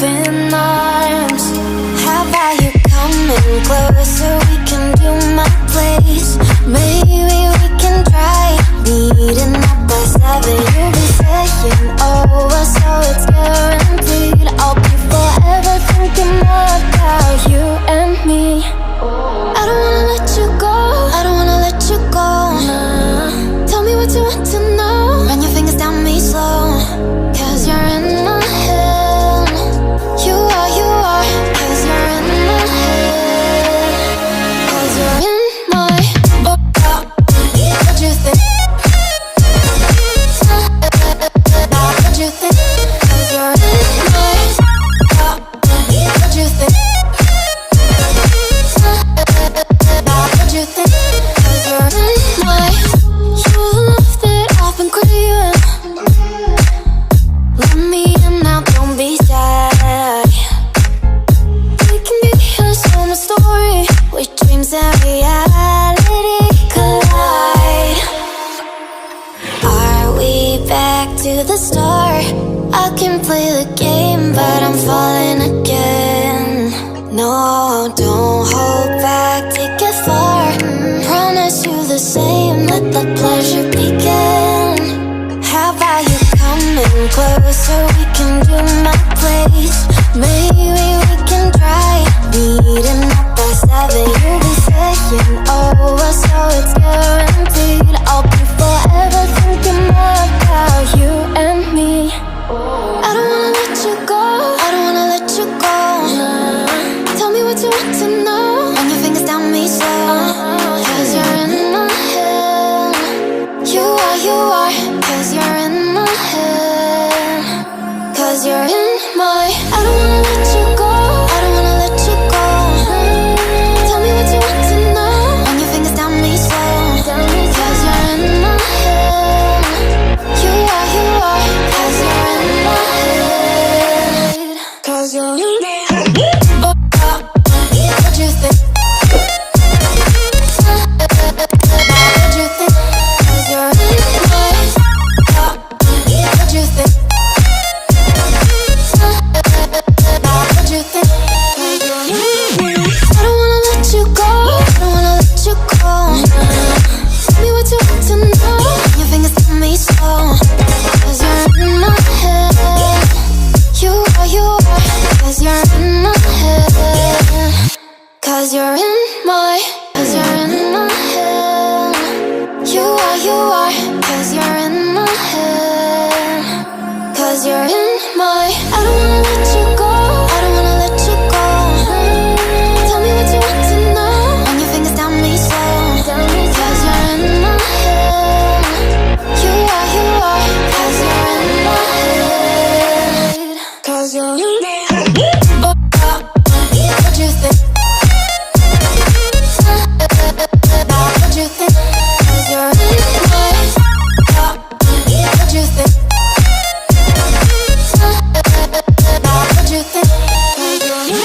open arms. How about you coming closer? We can do my place. Maybe we can try meeting up by 7. You'll be saying over, so it's guaranteed. I'll be forever thinking about you and me. I don't wanna let you go, I don't wanna let you go. Tell me what you want to know. Run your fingers down me slow, 'cause you're in my head. You are, 'cause you're in my head. 'Cause you're in my what you think? What you think? 'Cause you're in my what you think? What you think? 'Cause you're in my love that I've been craving. Let me in now, don't be shy. We can be a summer story with dreams and reality collide. Are we back to the start? I can play the game, but I'm falling again. No, don't hold back, take it far. Promise you the same, let the pleasure begin. How about you coming closer? We can do my place. Maybe we can try meeting up by 7. You'll be saying over, so it's guaranteed. I'll be forever thinking about you and me. I don't wanna let you go, I don't wanna let you go. Tell me what you want to know. Run your fingers down me slow, 'cause you're in my head. You are, 'cause you're in my head. 'Cause you're in my I don't wanna let you go, I don't wanna let you go. Tell me what you want to know. Run your fingers down me slow, 'cause you're in my head. You are, 'cause you're in my head. 'Cause you're in my head. What you think? What you think? 'Cause you're in my what you think? What you think? 'Cause you're in I don't wanna let you go, I don't wanna let you go. Tell me what you want to know. Your fingers tell me slow, 'cause you're in my head. You are, 'cause you're in my head. 'Cause you're in my 'cause you're in my head. You are, 'cause you're in my head. 'Cause you're in my I don't wanna let you go, I don't wanna let you go. Tell me what you want to know. Run your fingers down me slow, 'cause you're in my head. You are, 'cause you're in my head. 'Cause you're in my head. What you think? What you think? 'Cause you're in my what you think? What you think? 'Cause you're in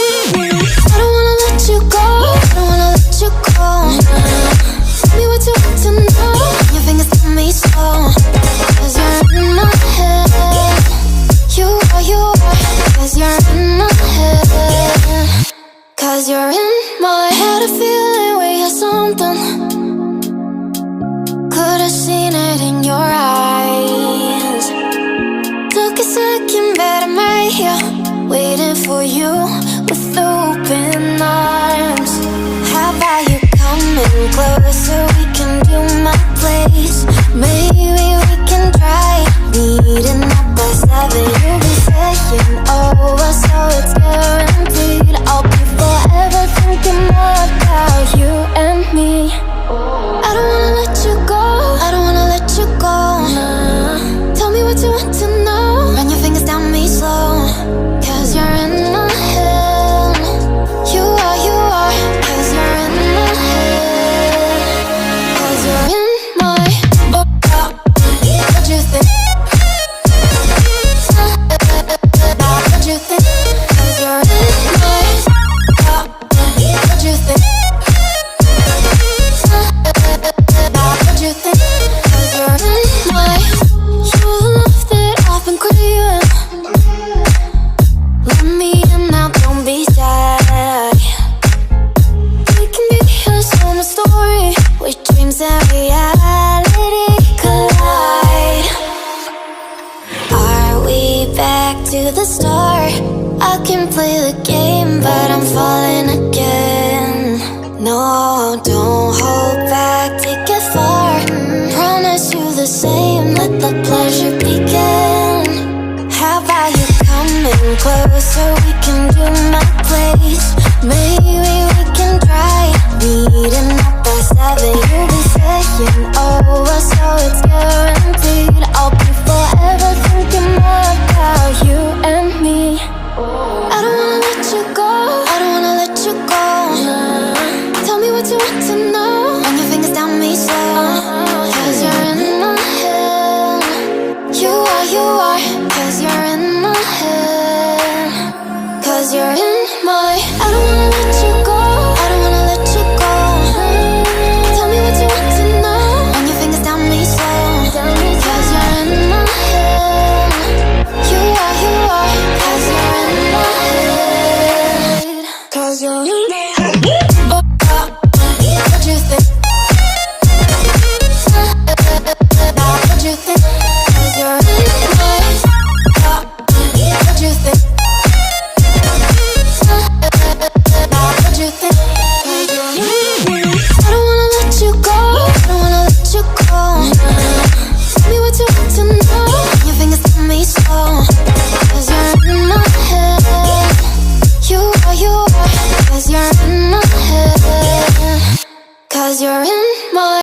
I don't wanna let you go, I don't wanna let you go. Tell me what you want to know. Your fingers tell me slow, 'cause you're in my head. You are, 'cause you're in my head. 'Cause you're in my head. A feeling we had something. Could've seen it in your eyes. Took a second, but I'm right here, waiting for you with open arms. How about you coming closer? We can do my place. Maybe we can try meeting up by 7. You'll be saying over, so it's guaranteed. I'll be forever thinking about you and me. I don't wanna let you go, I don't wanna let you go. Tell me what you want to know. Run your fingers down me slow, 'cause you're in my head. You are, 'cause you're in my head. 'Cause you're in my game, but I'm falling again. No, don't hold back, take it far. Promise you the same, let the pleasure begin. How about you coming closer, we can do my place. Maybe we can try meeting up by 7. You'll be saying over, so it's guaranteed. I'll be forever thinking more about you and me. I don't wanna let you go, I don't wanna let you go. Tell me what you want to know. Run your fingers down me slow, cause you're in my head. You are, cause you're in my head. Cause you're in my, I don't wanna let you go, I don't wanna let you go. Tell me what you want to know. Run your fingers down me slow, cause you're in my head. You are, cause you're in my head. Cause you're in my head. What you think? What you think? Cause you're in my head. What you think? What you think? Cause you're in my head. I don't wanna let you go, I don't wanna let you go. Tell me what you want to know. Your fingers tell me slow, cause you're in my head. You are, cause you're in my head. Cause you're in my